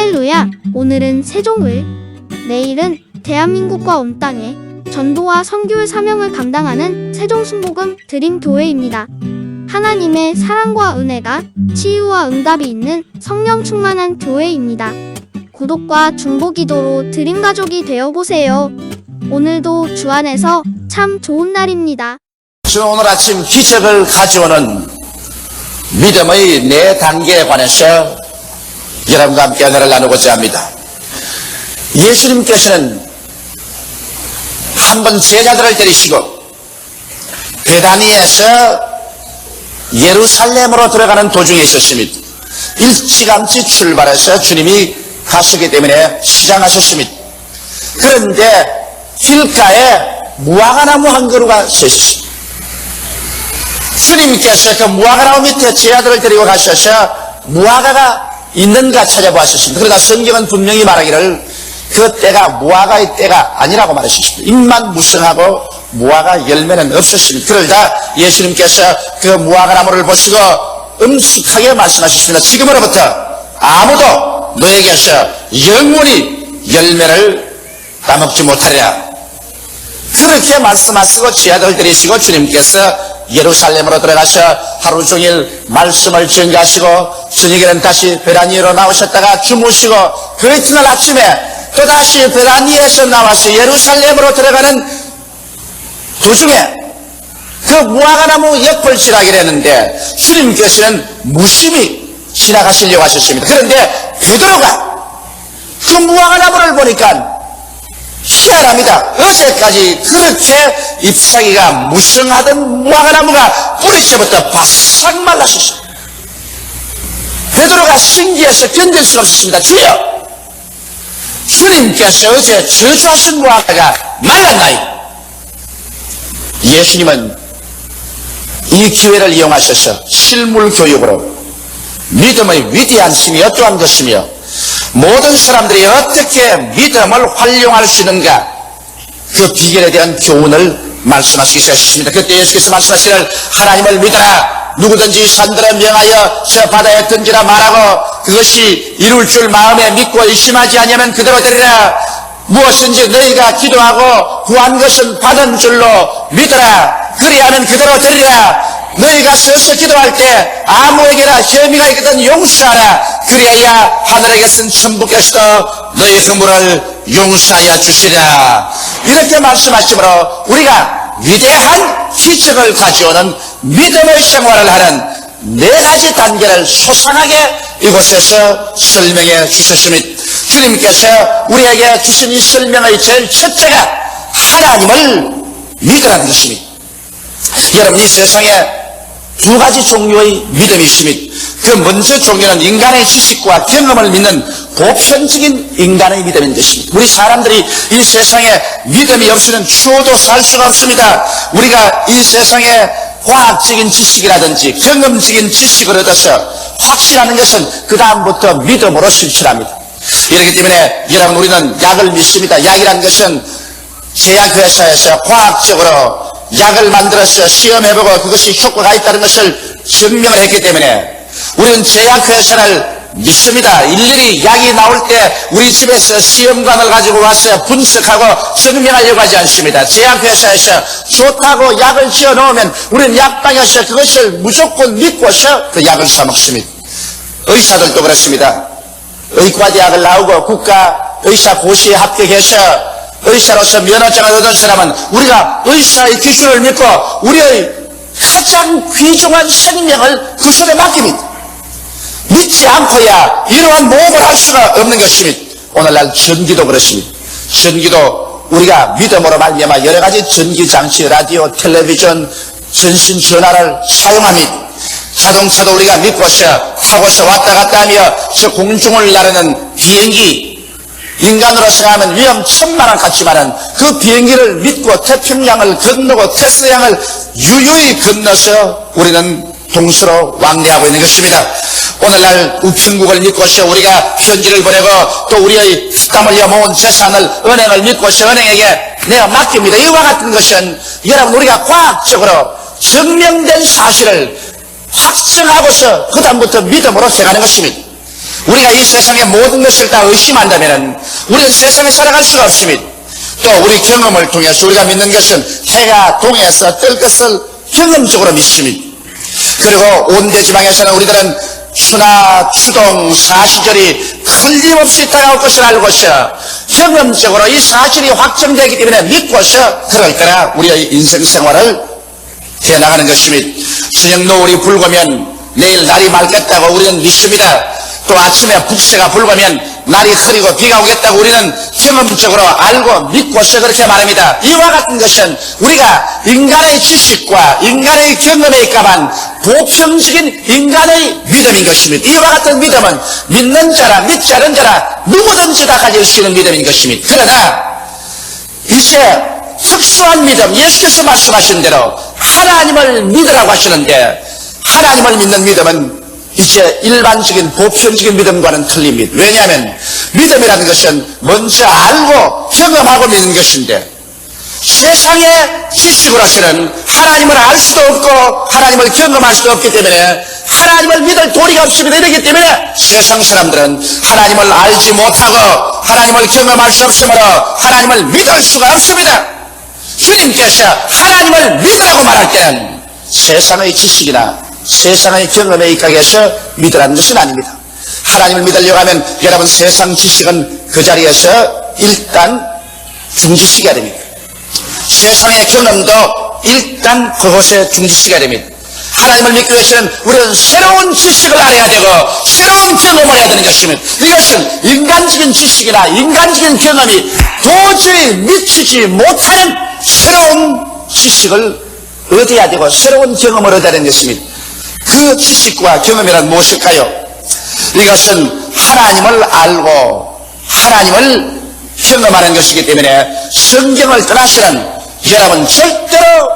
할렐루야! 오늘은 세종을, 내일은 대한민국과 온 땅에 전도와 선교의 사명을 감당하는 세종순복음 드림교회입니다. 하나님의 사랑과 은혜가 치유와 응답이 있는 성령 충만한 교회입니다. 구독과 중보기도로 드림가족이 되어보세요. 오늘도 주 안에서 참 좋은 날입니다. 저는 오늘 아침 기적을 가져오는 믿음의 4단계에 관해서 여러분과 함께 은혜를 나누고자 합니다. 예수님께서는 한번 제자들을 데리시고 베다니에서 예루살렘으로 들어가는 도중에 있었습니다. 일찌감치 출발해서 주님이 가시기 때문에 시장하셨습니다. 그런데 길가에 무화과나무 한 그루가 서 있었습니다. 주님께서 그 무화과나무 밑에 제자들을 데리고 가셔서 무화과가 있는가 찾아보았습니다. 그러나 성경은 분명히 말하기를 그 때가 무화과의 때가 아니라고 말하셨습니다. 잎만 무성하고 무화과 열매는 없었습니다. 그러자 예수님께서 그 무화과나무를 보시고 엄숙하게 말씀하셨습니다. 지금으로부터 아무도 너에게서 영원히 열매를 따먹지 못하리라. 그렇게 말씀하시고 제자들을 데리시고 주님께서 예루살렘으로 들어가서 하루 종일 말씀을 전가하시고 저녁에는 다시 베다니로 나오셨다가 주무시고 그 이튿날 아침에 또다시 베다니에서 나와서 예루살렘으로 들어가는 도중에 그 무화과나무 옆을 지나기로 했는데 주님께서는 무심히 지나가시려고 하셨습니다. 그런데 베드로가 그 무화과나무를 보니까 희한합니다. 어제까지 그렇게 잎사귀가 무성하던 무화과나무가 뿌리채부터 바싹 말랐었어요. 베드로가 신기해서 견딜 수 없었습니다. 주여, 주님께서 어제 저주하신 무화과가 말랐나요? 예수님은 이 기회를 이용하셔서 실물 교육으로 믿음의 위대한 힘이 어떠한 것이며 모든 사람들이 어떻게 믿음을 활용할 수 있는가, 그 비결에 대한 교훈을 말씀하시기 시작하셨습니다. 그때 예수께서 말씀하시기를 하나님을 믿어라. 누구든지 산들에 명하여 저 바다에 던지라 말하고 그것이 이룰 줄 마음에 믿고 의심하지 아니하면 그대로 되리라. 무엇인지 너희가 기도하고 구한 것은 받은 줄로 믿어라. 그리하면 그대로 되리라. 너희가 서서 기도할 때 아무에게나 혐의가 있거든 용서하라. 그리하여 하늘에 계신 천부께서도 너희 허물을 용서하여 주시리라. 이렇게 말씀하시므로 우리가 위대한 기적을 가져오는 믿음의 생활을 하는 4가지 단계를 소상하게 이곳에서 설명해 주셨습니다. 주님께서 우리에게 주신 이 설명의 제일 첫째가 하나님을 믿으라는 것입니다. 여러분, 이 세상에 2가지 종류의 믿음이 있습니다. 그 먼저 종류는 인간의 지식과 경험을 믿는 보편적인 인간의 믿음인 것입니다. 우리 사람들이 이 세상에 믿음이 없이는 추워도 살 수가 없습니다. 우리가 이 세상에 과학적인 지식이라든지 경험적인 지식을 얻어서 확신하는 것은 그 다음부터 믿음으로 실천합니다. 이렇기 때문에 여러분, 우리는 약을 믿습니다. 약이라는 것은 제약회사에서 과학적으로 약을 만들어서 시험해보고 그것이 효과가 있다는 것을 증명을 했기 때문에 우리는 제약회사를 믿습니다. 일일이 약이 나올 때 우리 집에서 시험관을 가지고 와서 분석하고 증명하려고 하지 않습니다. 제약회사에서 좋다고 약을 지어 놓으면 우리는 약방에서 그것을 무조건 믿고서 그 약을 사 먹습니다. 의사들도 그렇습니다. 의과대학을 나오고 국가의사고시에 합격해서 의사로서 면허증을 얻은 사람은 우리가 의사의 기술을 믿고 우리의 가장 귀중한 생명을 그 손에 맡깁니다. 믿지 않고야 이러한 모험을 할 수가 없는 것입니다. 오늘날 전기도 그렇습니다. 전기도 우리가 믿음으로 말미암아 여러 가지 전기장치, 라디오, 텔레비전, 전신 전화를 사용합니다. 자동차도 우리가 믿고서 타고서 왔다 갔다 하며 저 공중을 나르는 비행기, 인간으로 생각하면 위험천만한 같지만은 그 비행기를 믿고 태평양을 건너고 태서양을 유유히 건너서 우리는 동서로 왕래하고 있는 것입니다. 오늘날 우편국을 믿고서 우리가 편지를 보내고 또 우리의 땀 흘려 모은 재산을 은행을 믿고서 은행에게 내가 맡깁니다. 이와 같은 것은 여러분, 우리가 과학적으로 증명된 사실을 확증하고서 그 다음부터 믿음으로 해가는 것입니다. 우리가 이 세상의 모든 것을 다 의심한다면 우리는 세상에 살아갈 수가 없습니다. 또 우리 경험을 통해서 우리가 믿는 것은 해가 동해서 뜰 것을 경험적으로 믿습니다. 그리고 온대지방에서는 우리들은 추나 추동 사시절이 틀림없이 다가올 것을 알고서 경험적으로 이 사실이 확정되기 때문에 믿고서 그럴 거라 우리의 인생 생활을 해나가는 것입니다. 저녁 노을이 붉으면 내일 날이 맑겠다고 우리는 믿습니다. 또 아침에 북새가 붉으면 날이 흐리고 비가 오겠다고 우리는 경험적으로 알고 믿고서 그렇게 말합니다. 이와 같은 것은 우리가 인간의 지식과 인간의 경험에 입각한 보편적인 인간의 믿음인 것입니다. 이와 같은 믿음은 믿는 자라 믿지 않은 자라 누구든지 다 가질 수 있는 믿음인 것입니다. 그러나 이제 특수한 믿음, 예수께서 말씀하신 대로 하나님을 믿으라고 하시는데 하나님을 믿는 믿음은 이제 일반적인 보편적인 믿음과는 틀립니다. 왜냐하면 믿음이라는 것은 먼저 알고 경험하고 믿는 것인데 세상의 지식으로서는 하나님을 알 수도 없고 하나님을 경험할 수도 없기 때문에 하나님을 믿을 도리가 없습니다. 이렇기 때문에 세상 사람들은 하나님을 알지 못하고 하나님을 경험할 수 없으므로 하나님을 믿을 수가 없습니다. 주님께서 하나님을 믿으라고 말할 때는 세상의 지식이나 세상의 경험에 입각해서 믿으라는 것은 아닙니다. 하나님을 믿으려고 하면 여러분 세상 지식은 그 자리에서 일단 중지시켜야 됩니다. 세상의 경험도 일단 그것에 중지시켜야 됩니다. 하나님을 믿기 위해서는 우리는 새로운 지식을 알아야 되고 새로운 경험을 해야 되는 것입니다. 이것은 인간적인 지식이나 인간적인 경험이 도저히 미치지 못하는 새로운 지식을 얻어야 되고 새로운 경험을 얻어야 되는 것입니다. 그 지식과 경험이란 무엇일까요? 이것은 하나님을 알고 하나님을 경험하는 것이기 때문에 성경을 떠나서는 여러분 절대로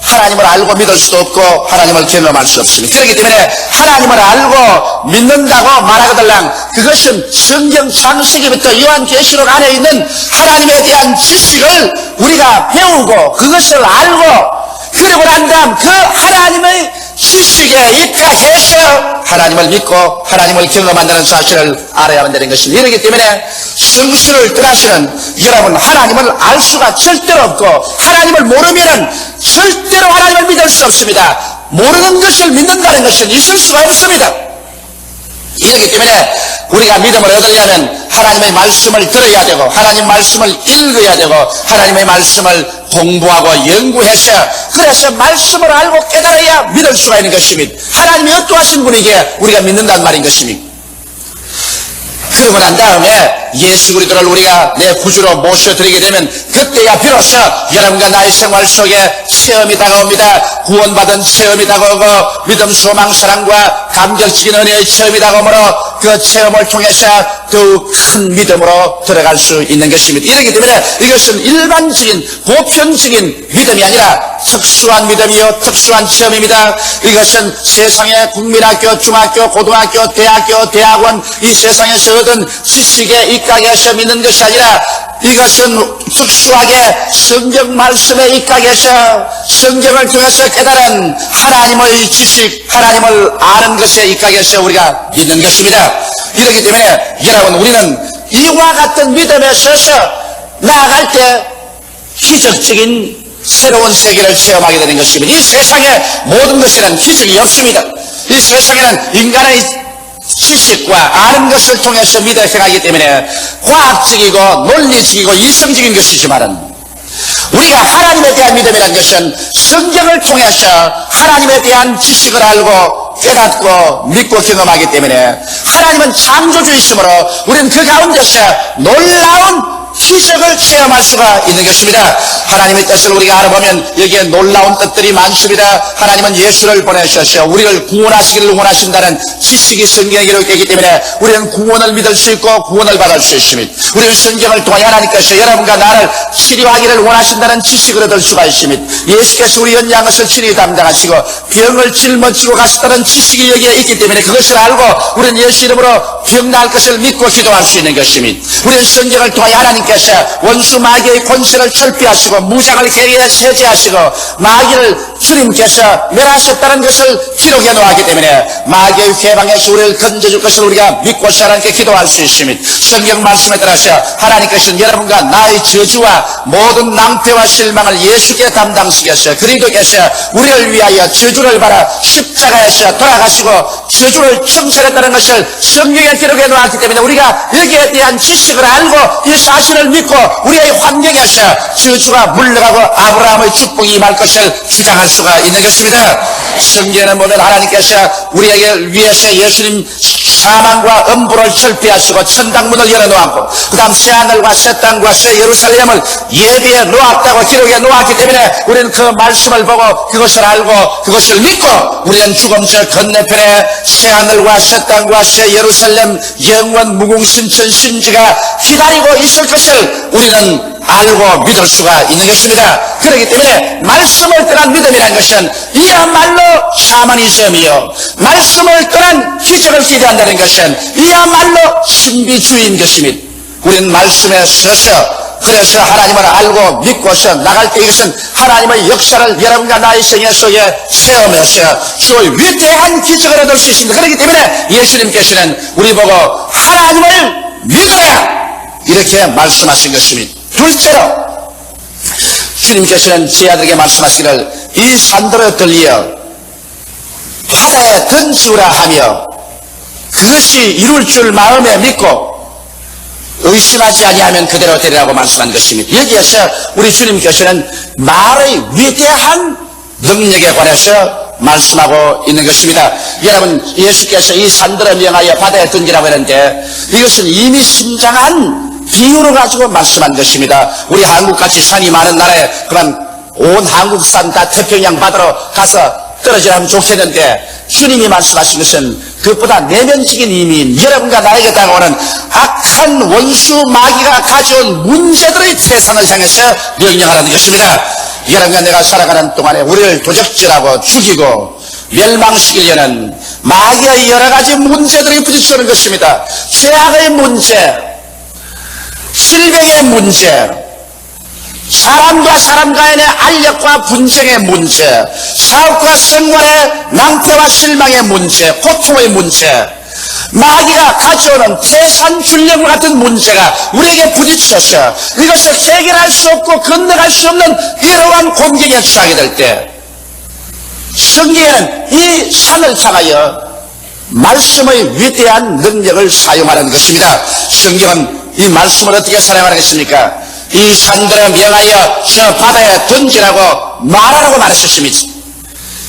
하나님을 알고 믿을 수도 없고 하나님을 경험할 수 없습니다. 그렇기 때문에 하나님을 알고 믿는다고 말하거들랑 그것은 성경 창세기부터 요한계시록 안에 있는 하나님에 대한 지식을 우리가 배우고 그것을 알고 그러고 난 다음 그 하나님의 지식에 입각해서 하나님을 믿고 하나님을 경험한다는 사실을 알아야만 되는 것입니다. 이렇기 때문에 성수를 떠나서는 여러분 하나님을 알 수가 절대로 없고 하나님을 모르면 절대로 하나님을 믿을 수 없습니다. 모르는 것을 믿는다는 것은 있을 수가 없습니다. 이렇기 때문에 우리가 믿음을 얻으려면 하나님의 말씀을 들어야 되고 하나님 말씀을 읽어야 되고 하나님의 말씀을 공부하고 연구해서 그래서 말씀을 알고 깨달아야 믿을 수가 있는 것입니다. 하나님이 어떠하신 분에게 우리가 믿는다는 말인 것입니다. 그러고 난 다음에 예수 그리스도를 우리가 내 구주로 모셔드리게 되면 그때야 비로소 여러분과 나의 생활 속에 체험이 다가옵니다. 구원받은 체험이 다가오고 믿음, 소망, 사랑과 감격적인 은혜의 체험이 다가오므로 그 체험을 통해서 더욱 큰 믿음으로 들어갈 수 있는 것입니다. 이렇기 때문에 이것은 일반적인 보편적인 믿음이 아니라 특수한 믿음이요 특수한 체험입니다. 이것은 세상의 국민학교, 중학교, 고등학교, 대학교, 대학원 이 세상에서 얻은 지식에 입각해서 믿는 것이 아니라 이것은 특수하게 성경 말씀에 입각해서 성경을 통해서 깨달은 하나님의 지식, 하나님을 아는 것에 입각해서 우리가 믿는 것입니다. 이렇기 때문에 여러분 우리는 이와 같은 믿음에 서서 나아갈 때 기적적인 새로운 세계를 체험하게 되는 것입니다. 이 세상의 모든 것에는 기적이 없습니다. 이 세상에는 인간의 지식과 아는 것을 통해서 믿어 행하기 때문에 과학적이고 논리적이고 이성적인 것이지만은 우리가 하나님에 대한 믿음이라는 것은 성경을 통해서 하나님에 대한 지식을 알고 깨닫고 믿고 경험하기 때문에 하나님은 창조주이시므로 우리는 그 가운데서 놀라운 기적을 체험할 수가 있는 것입니다. 하나님의 뜻을 우리가 알아보면 여기에 놀라운 뜻들이 많습니다. 하나님은 예수를 보내셔서 우리를 구원하시기를 원하신다는 지식이 성경에 기록되어 있기 때문에 우리는 구원을 믿을 수 있고 구원을 받을 수 있습니다. 우리는 성경을 통해 하나님께서 여러분과 나를 치료하기를 원하신다는 지식을 얻을 수가 있습니다. 예수께서 우리 연약한 것을 친히 담당하시고 병을 짊어지고 가셨다는 지식이 여기에 있기 때문에 그것을 알고 우리는 예수 이름으로 병 나을 것을 믿고 기도할 수 있는 것입니다. 우리는 성경을 통해 하나님께서 하나님께서 원수 마귀의 권세를 철폐하시고 무장을 해제하시고 마귀를 주님께서 멸하셨다는 것을 기록해 놓았기 때문에 마귀의 회방에서 우리를 건져줄 것을 우리가 믿고서 하나님께 기도할 수 있습니다. 성경 말씀에 따라서 하나님께서는 여러분과 나의 저주와 모든 낭패와 실망을 예수께 담당시켰어요. 그리스도께서 우리를 위하여 저주를 받아 십자가에서 돌아가시고 저주를 청산했다는 것을 성경에 기록해 놓았기 때문에 우리가 여기에 대한 지식을 알고 이 사실을 믿고 우리의 환경에서 저주가 물러가고 아브라함의 축복이 임할 것을 주장할 수가 있는 것입니다. 성경에는 보면 하나님께서 우리에게 위해서 예수님 사망과 음부를 철폐하시고 천당문을 열어놓았고 그 다음 새하늘과 새 땅과 새 예루살렘을 예비해 놓았다고 기록해 놓았기 때문에 우리는 그 말씀을 보고 그것을 알고 그것을 믿고 우리는 죽음 저 건너편에 새하늘과 새 땅과 새 예루살렘 영원 무궁신천 신지가 기다리고 있을 것을 우리는 알고 믿을 수가 있는 것입니다. 그렇기 때문에 말씀을 떠난 믿음이라는 것은 이야말로 샤머니즘이요, 말씀을 떠난 기적을 기대한다는 것은 이야말로 신비주의인 것입니다. 우리는 말씀에 서서 그래서 하나님을 알고 믿고서 나갈 때 이것은 하나님의 역사를 여러분과 나의 생애 속에 세우면서 주의 위대한 기적을 얻을 수 있습니다. 그렇기 때문에 예수님께서는 우리 보고 하나님을 믿어라 이렇게 말씀하신 것입니다. 둘째로 주님께서는 제 아들에게 말씀하시기를 이 산들을 들리어 바다에 던지우라 하며 그것이 이룰 줄 마음에 믿고 의심하지 아니하면 그대로 되리라고 말씀한 것입니다. 여기에서 우리 주님께서는 말의 위대한 능력에 관해서 말씀하고 있는 것입니다. 여러분, 예수께서 이 산들을 명하여 바다에 던지라고 했는데 이것은 이미 심장한 비유를 가지고 말씀한 것입니다. 우리 한국같이 산이 많은 나라에 그만 온 한국 산 다 태평양 바다로 가서 떨어지라면 좋겠는데 주님이 말씀하신 것은 그것보다 내면적인 의미인 여러분과 나에게 다가오는 악한 원수 마귀가 가져온 문제들의 세상을 향해서 명령하라는 것입니다. 여러분과 내가 살아가는 동안에 우리를 도적질하고 죽이고 멸망시키려는 마귀의 여러 가지 문제들이 부딪히는 것입니다. 죄악의 문제, 질병의 문제, 사람과 사람 간의 알력과 분쟁의 문제, 사업과 생활의 낭패와 실망의 문제, 고통의 문제, 마귀가 가져오는 태산줄령 같은 문제가 우리에게 부딪혀서 이것을 해결할 수 없고 건너갈 수 없는 이러한 공격에 처하게 될 때 성경에는 이 산을 향하여 말씀의 위대한 능력을 사용하는 것입니다. 성경은 이 말씀을 어떻게 사용하겠습니까? 이 산들을 명하여 저 바다에 던지라고 말하라고 말했었습니다.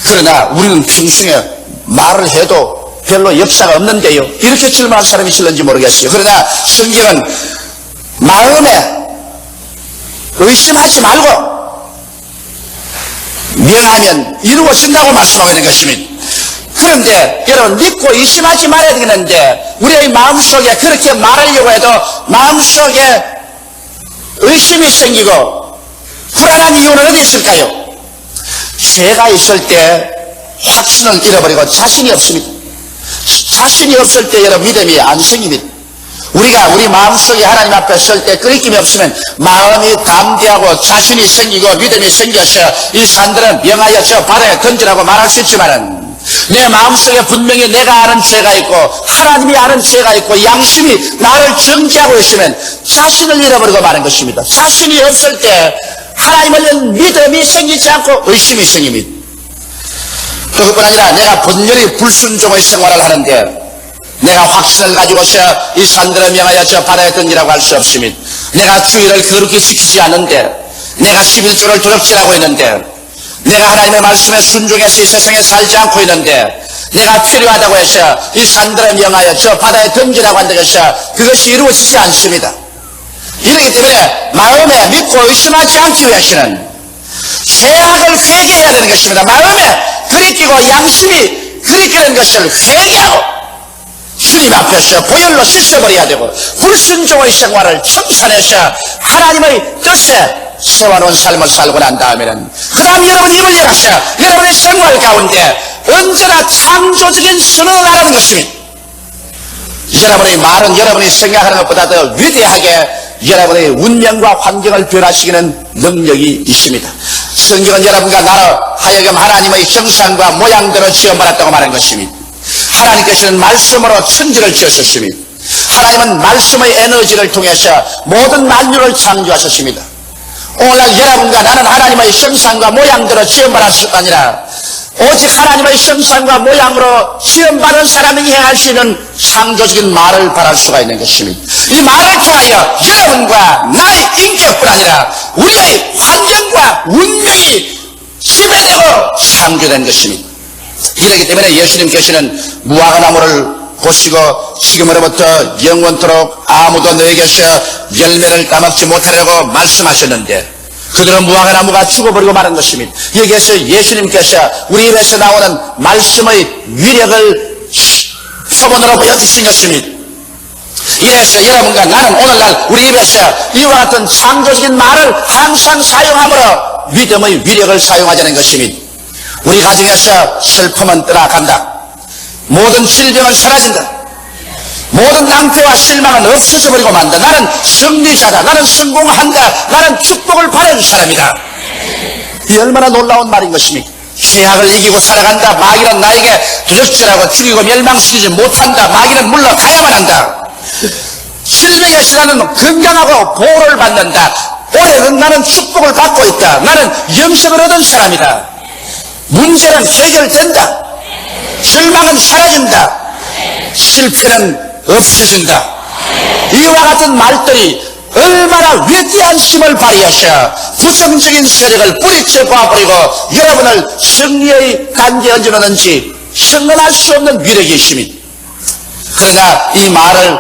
그러나 우리는 평생에 말을 해도 별로 역사가 없는데요, 이렇게 질문할 사람이 있을는지 모르겠어요. 그러나 성경은 마음에 의심하지 말고 명하면 이루어진다고 말씀하고 있는 것입니다. 그런데 여러분, 믿고 의심하지 말아야 되는데 우리의 마음속에 그렇게 말하려고 해도 마음속에 의심이 생기고 불안한 이유는 어디 있을까요? 죄가 있을 때 확신을 잃어버리고 자신이 없습니다. 자신이 없을 때 여러분 믿음이 안 생깁니다. 우리가 우리 마음속에 하나님 앞에 설 때 끄리낌이 없으면 마음이 담대하고 자신이 생기고 믿음이 생겨서 이 산들은 명하여 저 바다에 던지라고 말할 수 있지만은 내 마음속에 분명히 내가 아는 죄가 있고 하나님이 아는 죄가 있고 양심이 나를 정죄하고 있으면 자신을 잃어버리고 마는 것입니다. 자신이 없을 때 하나님을 믿음이 생기지 않고 의심이 생깁니다. 또 그뿐 아니라 내가 번열히 불순종의 생활을 하는데 내가 확신을 가지고서 이 산들을 명하여 저 바다에 던지라고 할 수 없습니다. 내가 주의를 거룩히 지키지 않는데, 내가 11조를 도적질하고 있는데, 내가 하나님의 말씀에 순종해서 이 세상에 살지 않고 있는데, 내가 필요하다고 해서 이 산들을 명하여 저 바다에 던지라고 한다고 해서 그것이 이루어지지 않습니다. 이렇기 때문에 마음에 믿고 의심하지 않기 위해서는 죄악을 회개해야 되는 것입니다. 마음에 그리끼고 양심이 그리끼는 것을 회개하고 주님 앞에서 보혈로 씻어버려야 되고 불순종의 생활을 청산해서 하나님의 뜻에 세워놓은 삶을 살고 난 다음에는 그 다음 여러분이 입을 열어서 여러분의 생활 가운데 언제나 창조적인 선언을 하라는 것입니다. 여러분의 말은 여러분이 생각하는 것보다 더 위대하게 여러분의 운명과 환경을 변화시키는 능력이 있습니다. 성경은 여러분과 나로 하여금 하나님의 형상과 모양대로 지어받았다고 말한 것입니다. 하나님께서는 말씀으로 천지를 지으셨습니다. 하나님은 말씀의 에너지를 통해서 모든 만유를 창조하셨습니다. 오늘날 여러분과 나는 하나님의 형상과 모양대로 지음받았을 뿐 아니라 오직 하나님의 형상과 모양으로 지음받은 사람이 행할 수 있는 창조적인 말을 바랄 수가 있는 것입니다. 이 말을 통하여 여러분과 나의 인격뿐 아니라 우리의 환경과 운명이 지배되고 창조된 것입니다. 이렇기 때문에 예수님께서는 무화과나무를 보시고 지금으로부터 영원토록 아무도 너에게서 열매를 따먹지 못하라고 말씀하셨는데 그들은 무화과나무가 죽어버리고 마는 것입니다. 여기에서 예수님께서 우리 입에서 나오는 말씀의 위력을 표본으로 보여주신 것입니다. 이래서 여러분과 나는 오늘날 우리 입에서 이와 같은 창조적인 말을 항상 사용함으로 믿음의 위력을 사용하자는 것입니다. 우리 가정에서 슬픔은 떠나간다. 모든 질병은 사라진다. 모든 낭패와 실망은 없어져 버리고 만다. 나는 승리자다. 나는 성공한다. 나는 축복을 받은 사람이다. 이 얼마나 놀라운 말인 것입니까? 죄악을 이기고 살아간다. 마귀는 나에게 도적질하고 죽이고 멸망시키지 못한다. 마귀는 물러가야만 한다. 질병에서 나는 건강하고 보호를 받는다. 올해는 나는 축복을 받고 있다. 나는 영생을 얻은 사람이다. 문제는 해결된다. 절망은 사라진다. 실패는 없어진다. 이와 같은 말들이 얼마나 위대한 힘을 발휘하셔 부정적인 세력을 뿌리쳐 봐버리고 여러분을 승리의 단계에 얹어놓는지 형언할 수 없는 위력이 있습니다. 그러나 이 말을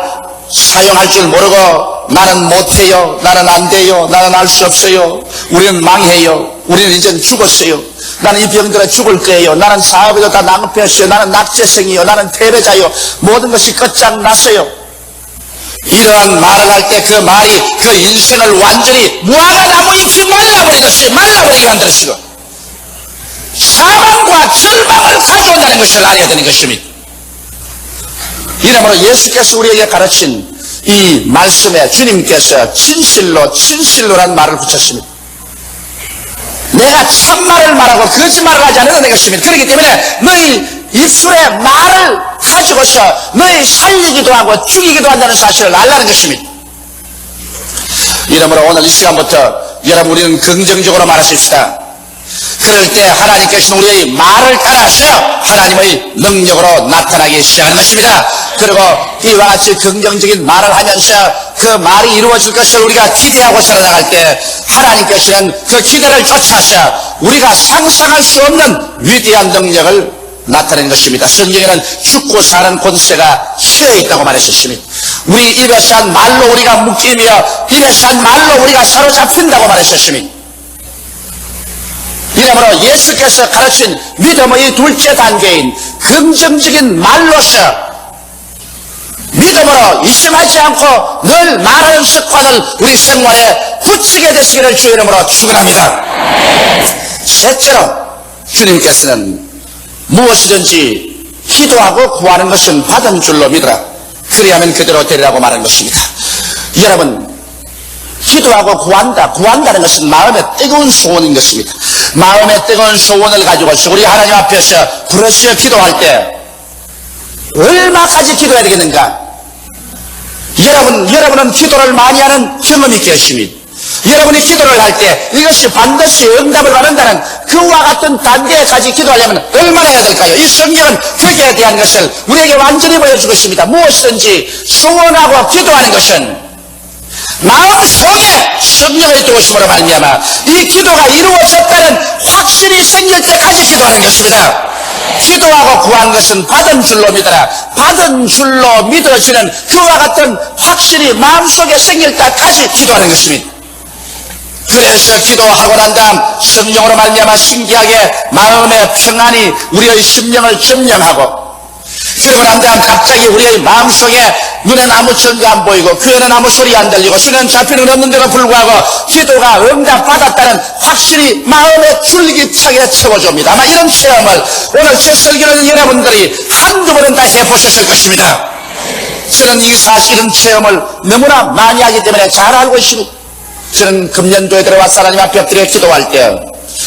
사용할 줄 모르고 나는 못해요, 나는 안 돼요, 나는 할 수 없어요, 우리는 망해요, 우리는 이제 죽었어요, 나는 이 병들어 죽을 거예요, 나는 사업에도 다 낭패했어요, 나는 낙제생이요, 나는 패배자요, 모든 것이 끝장났어요. 이러한 말을 할 때 그 말이 그 인생을 완전히 무화과나무 잎이 말라버리듯이 말라버리게 만들어주고 사망과 절망을 가져온다는 것을 알아야 되는 것입니다. 이러므로 예수께서 우리에게 가르친 이 말씀에 주님께서 진실로란 말을 붙였습니다. 내가 참말을 말하고 거짓말을 하지 않는 것입니다. 그렇기 때문에 너희 입술에 말을 가지고서 너희 살리기도 하고 죽이기도 한다는 사실을 알라는 것입니다. 이러므로 오늘 이 시간부터 여러분 우리는 긍정적으로 말하십시다. 그럴 때 하나님께서는 우리의 말을 따라서 하나님의 능력으로 나타나기 시작하는 것입니다. 그리고 이와 같이 긍정적인 말을 하면서 그 말이 이루어질 것을 우리가 기대하고 살아나갈 때 하나님께서는 그 기대를 쫓아서 우리가 상상할 수 없는 위대한 능력을 나타내는 것입니다. 성경에는 죽고 사는 권세가 혀에 있다고 말했었습니다. 우리 입에서 한 말로 우리가 묶이며 입에서 한 말로 우리가 사로잡힌다고 말했었습니다. 이러므로 예수께서 가르친 믿음의 둘째 단계인 긍정적인 말로서 믿음으로 의심하지 않고 늘 말하는 습관을 우리 생활에 붙이게 되시기를 주의 이름으로 축원합니다. 셋째로 주님께서는 무엇이든지 기도하고 구하는 것은 받은 줄로 믿으라. 그리하면 그대로 되리라고 말한 것입니다. 여러분, 기도하고 구한다는 것은 마음의 뜨거운 소원인 것입니다. 마음의 뜨거운 소원을 가지고서 우리 하나님 앞에서 부르짖어 기도할 때 얼마까지 기도해야 되겠는가? 여러분은 기도를 많이 하는 경험이 계십니다. 여러분이 기도를 할 때 이것이 반드시 응답을 받는다는 그와 같은 단계까지 기도하려면 얼마나 해야 될까요? 이 성경은 거기에 대한 것을 우리에게 완전히 보여주고 있습니다. 무엇이든지 소원하고 기도하는 것은 마음속에 성령의 도우심으로 말미암아 이 기도가 이루어졌다는 확신이 생길 때까지 기도하는 것입니다. 기도하고 구한 것은 받은 줄로 믿어라. 받은 줄로 믿어지는 그와 같은 확신이 마음속에 생길 때까지 기도하는 것입니다. 그래서 기도하고 난 다음 성령으로 말미암아 신기하게 마음의 평안이 우리의 심령을 점령하고 그러고 난 다음 갑자기 우리의 마음속에 눈에는 아무 증거 안 보이고 귀에는 아무 소리 안 들리고 손에는 잡히는 없는데도 불구하고 기도가 응답받았다는 확신이 마음에 줄기차게 채워줍니다. 아마 이런 체험을 오늘 제 설교는 여러분들이 한두 번은 다 해보셨을 것입니다. 저는 이 사실은 체험을 너무나 많이 하기 때문에 잘 알고 있습니다. 저는 금년도에 들어와서 하나님 앞에 엎드려 기도할 때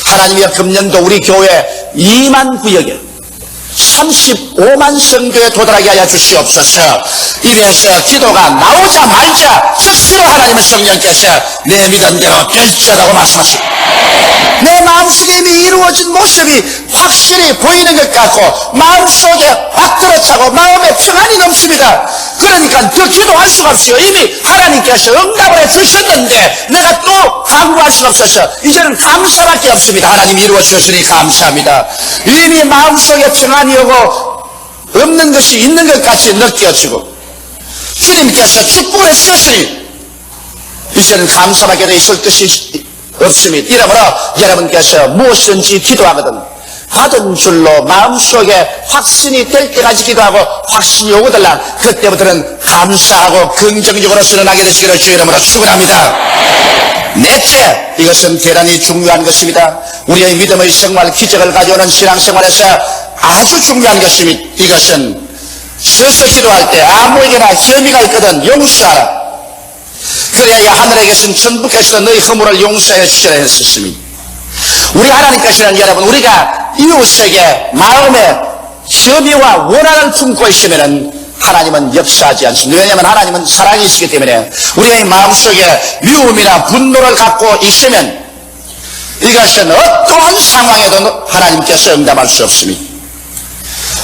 하나님이 금년도 우리 교회 2만 구역에 35만 성교에 도달하게 하여 주시옵소서. 이면서 기도가 나오자마자 즉시로 하나님의 성령께서 내 믿음대로 될지어다고 말씀하십니다. 내 마음속에 이미 이루어진 모습이 확실히 보이는 것 같고 마음속에 확 들어차고 마음에 평안이 넘칩니다. 그러니까 더 기도할 수가 없어요. 이미 하나님께서 응답을 해주셨는데 내가 또 강구할 수가 없어서 이제는 감사밖에 없습니다. 하나님이 이루어 주셨으니 감사합니다. 이미 마음속에 평안이 오고 없는 것이 있는 것 같이 느껴지고 주님께서 축복을 해주셨으니 이제는 감사밖에 더 있을 것이 없습니다. 이러므로 여러분께서 무엇이든지 기도하거든 받은 줄로 마음속에 확신이 될 때까지 기도하고 확신이 오거들라 그때부터는 감사하고 긍정적으로 선언하게 되시기를 주의 이름으로 축원합니다. 넷째, 이것은 대단히 중요한 것입니다. 우리의 믿음의 생활, 기적을 가져오는 신앙생활에서 아주 중요한 것입니다. 이것은 서서 기도할 때 아무에게나 혐의가 있거든 용서하라. 그래야 하늘에 계신 천부께서 너희 허물을 용서해 주시라 했었습니다. 우리 하나님께서는 여러분 우리가 이웃에게 마음에 혐의와 원한을 품고 있으면 하나님은 역사하지 않습니다. 왜냐하면 하나님은 사랑이시기 때문에 우리의 마음속에 미움이나 분노를 갖고 있으면 이것은 어떠한 상황에도 하나님께서 응답할 수 없습니다.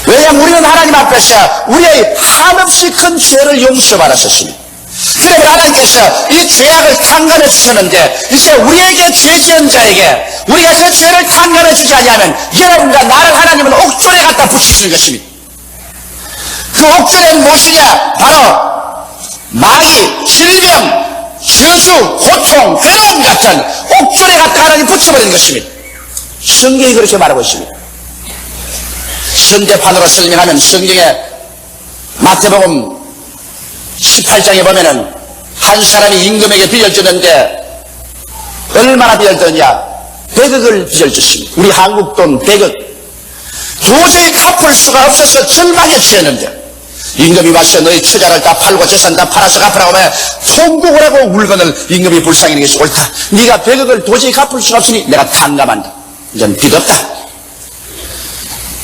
왜냐하면 우리는 하나님 앞에서 우리의 한없이 큰 죄를 용서받았었습니다. 그래서 하나님께서 이 죄악을 탕감해 주셨는데 이제 우리에게 죄 지은 자에게 우리가 저 죄를 탕감해 주지 않으면 여러분과 나를 하나님은 옥졸에 갖다 붙이시는 것입니다. 그 옥졸에는 무엇이냐? 바로 마귀, 질병, 저주, 고통, 괴로움 같은 옥졸에 갖다 하나님 붙여버리는 것입니다. 성경이 그렇게 말하고 있습니다. 현대판으로 설명하면 성경에 마태복음 18장에 보면은 한 사람이 임금에게 빚을 졌는데 얼마나 빚을 졌냐? 100억을 빚을 졌습니다. 우리 한국 돈 100억. 도저히 갚을 수가 없어서 절망에 처했는데 임금이 와서 너희 처자를 다 팔고 재산 다 팔아서 갚으라고 하면 통곡을 하고 물건을 임금이 불쌍히 여기서 옳다. 네가 100억을 도저히 갚을 수가 없으니 내가 탕감한다. 이젠 빚 없다.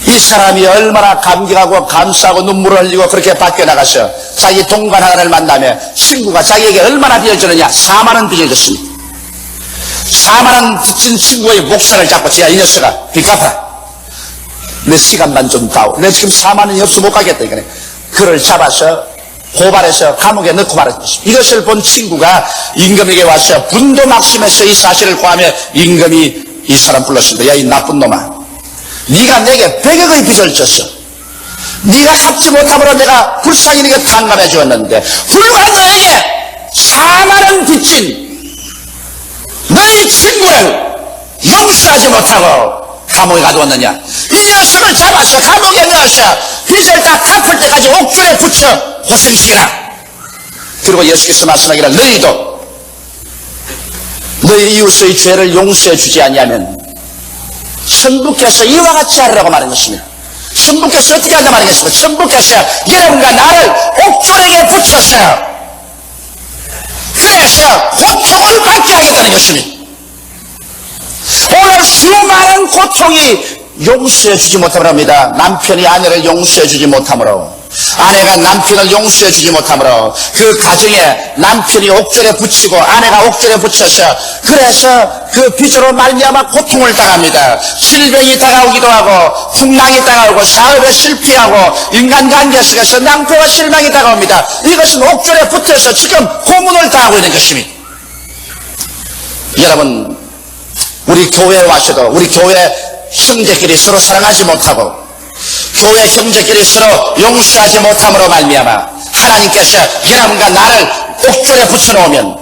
이 사람이 얼마나 감격하고 감사하고 눈물을 흘리고 그렇게 밖에 나가서 자기 동반 하나를 만나며 친구가 자기에게 얼마나 빚을 졌느냐? 4만 원 빚을 졌습니다. 4만 원 빚진 친구의 목살을 잡고 야 이 녀석아 빚 갚아라. 내 시간만 좀 다오. 내 지금 4만 원이 없어 못 가겠다. 이거네. 그를 잡아서 고발해서 감옥에 넣고 말았습니다. 이것을 본 친구가 임금에게 와서 분도막심해서 이 사실을 고하며 임금이 이 사람 불렀습니다. 야 이 나쁜 놈아, 네가 내게 100억의 빚을 졌어. 네가 갚지 못함으로 내가 불쌍히 네게 탕감해 주었는데 불과 너에게 4만 원 빚진 너희 친구를 용서하지 못하고 감옥에 가두었느냐? 이 녀석을 잡아서 감옥에 넣어서 빚을 다 갚을 때까지 옥졸에 붙여 고생시키라. 그리고 예수께서 말씀하기를 너희도 너희 이웃의 죄를 용서해 주지 아니하면 천부께서 이와 같이 하리라고 말한 것입니다. 천부께서 어떻게 한다 말하겠습니까? 천부께서 여러분과 나를 옥졸에게 붙여서 그래서 고통을 받게 하겠다는 것입니다. 오늘 수많은 고통이 용서해 주지 못함으로 합니다. 남편이 아내를 용서해 주지 못함으로, 아내가 남편을 용서해 주지 못함으로 그 가정에 남편이 옥졸에 붙이고 아내가 옥졸에 붙여서 그래서 그 빚으로 말미암아 고통을 당합니다. 질병이 다가오기도 하고 풍랑이 다가오고 사업에 실패하고 인간관계 속에서 낭패와 실망이 다가옵니다. 이것은 옥졸에 붙어서 지금 고문을 당하고 있는 것입니다. 여러분, 우리 교회에 와서도 우리 교회 형제끼리 서로 사랑하지 못하고 교회 형제끼리 서로 용서하지 못함으로 말미암아 하나님께서 여러분과 나를 옥졸에 붙여놓으면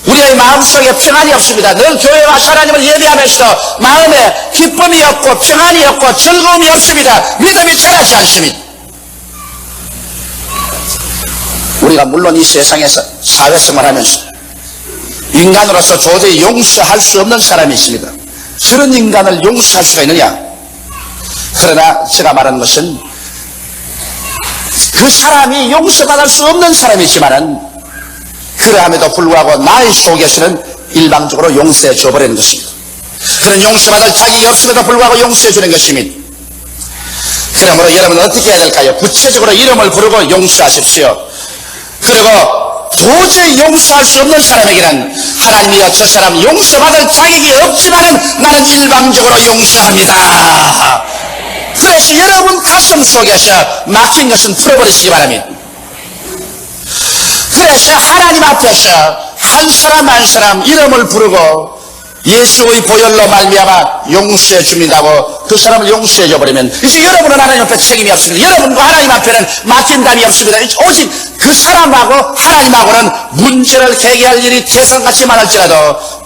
우리의 마음속에 평안이 없습니다. 늘 교회에 와서 하나님을 예배하면서도 마음에 기쁨이 없고 평안이 없고 즐거움이 없습니다. 믿음이 자라지 않습니다. 우리가 물론 이 세상에서 사회생활하면서 인간으로서 도저히 용서할 수 없는 사람이 있습니다. 그런 인간을 용서할 수가 있느냐? 그러나 제가 말하는 것은 그 사람이 용서받을 수 없는 사람이지만은 그러함에도 불구하고 나의 속에서는 일방적으로 용서해 줘버리는 것입니다. 그런 용서받을 자격이 없음에도 불구하고 용서해 주는 것입니다. 그러므로 여러분은 어떻게 해야 될까요? 구체적으로 이름을 부르고 용서하십시오. 그리고 도저히 용서할 수 없는 사람에게는 하나님이여 저 사람 용서받을 자격이 없지만은 나는 일방적으로 용서합니다. 그래서 여러분 가슴 속에서 막힌 것은 풀어버리시기 바랍니다. 그래서 하나님 앞에서 한 사람 한 사람 이름을 부르고 예수의 보혈로 말미암아 용서해 줍니다고 그 사람을 용서해 줘버리면 이제 여러분은 하나님 앞에 책임이 없습니다. 여러분과 하나님 앞에는 맡긴 담이 없습니다. 오직 그 사람하고 하나님하고는 문제를 해결할 일이 태산같이 많을지라도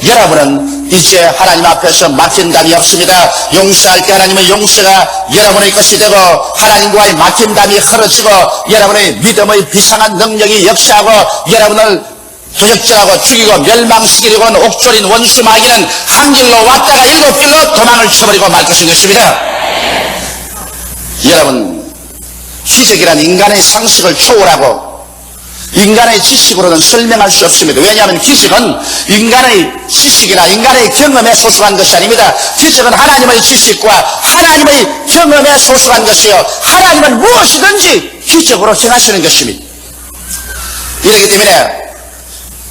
여러분은 이제 하나님 앞에서 맡긴 담이 없습니다. 용서할 때 하나님의 용서가 여러분의 것이 되고 하나님과의 맡긴 담이 흐르지고 여러분의 믿음의 비상한 능력이 역사하고 여러분을 도적질하고 죽이고 멸망시키려고 하는 옥졸인 원수 마귀는 한 길로 왔다가 일곱 길로 도망을 쳐버리고 말 것입니다. 여러분, 기적이란 인간의 상식을 초월하고 인간의 지식으로는 설명할 수 없습니다. 왜냐하면 기적은 인간의 지식이나 인간의 경험에 소속한 것이 아닙니다. 기적은 하나님의 지식과 하나님의 경험에 소속한 것이요 하나님은 무엇이든지 기적으로 행하시는 것입니다. 이렇기 때문에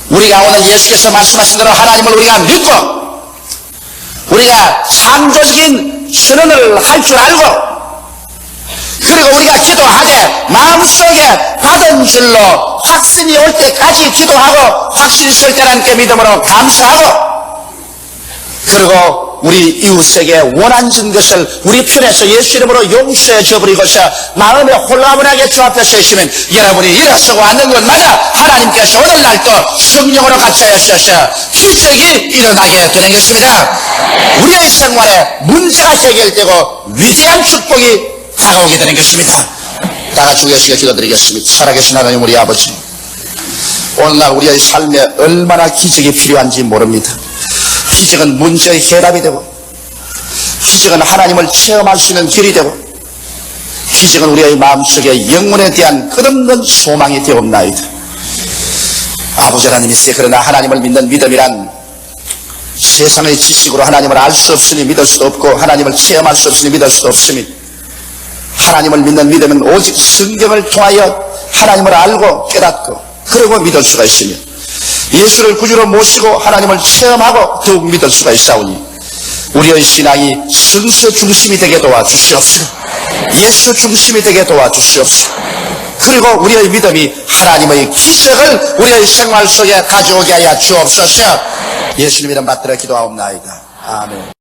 우리가 오늘 예수께서 말씀하신 대로 하나님을 우리가 믿고 우리가 창조적인 선언을 할 줄 알고 그리고 우리가 기도하되 마음속에 받은 줄로 확신이 올 때까지 기도하고 확신이 있을 때는 그 믿음으로 감사하고 그리고 우리 이웃에게 원한 준 것을 우리 편에서 예수 이름으로 용서해 줘버리고서 마음에 홀라분하게 주 앞에 서 있으면 여러분이 일어서고 앉는 것마다 하나님께서 오늘날 또 성령으로 같이 하셔서 기적이 일어나게 되는 것입니다. 우리의 생활에 문제가 해결되고 위대한 축복이 다가오게 되는 것입니다. 다 같이 우리에게 기도드리겠습니다. 살아계신 하나님 우리 아버지, 오늘날 우리의 삶에 얼마나 기적이 필요한지 모릅니다. 기적은 문제의 해답이 되고 기적은 하나님을 체험할 수 있는 길이 되고 기적은 우리의 마음속에 영혼에 대한 끝없는 소망이 되옵나이다. 아버지 하나님이시여, 그러나 하나님을 믿는 믿음이란 세상의 지식으로 하나님을 알 수 없으니 믿을 수도 없고 하나님을 체험할 수 없으니 믿을 수도 없으니 하나님을 믿는 믿음은 오직 성경을 통하여 하나님을 알고 깨닫고 그리고 믿을 수가 있으며 예수를 구주로 모시고 하나님을 체험하고 더욱 믿을 수가 있사오니 우리의 신앙이 성서 중심이 되게 도와주시옵소서. 예수 중심이 되게 도와주시옵소서. 그리고 우리의 믿음이 하나님의 기적을 우리의 생활 속에 가져오게 하여 주옵소서. 예수님 이름 받들어 기도하옵나이다. 아멘.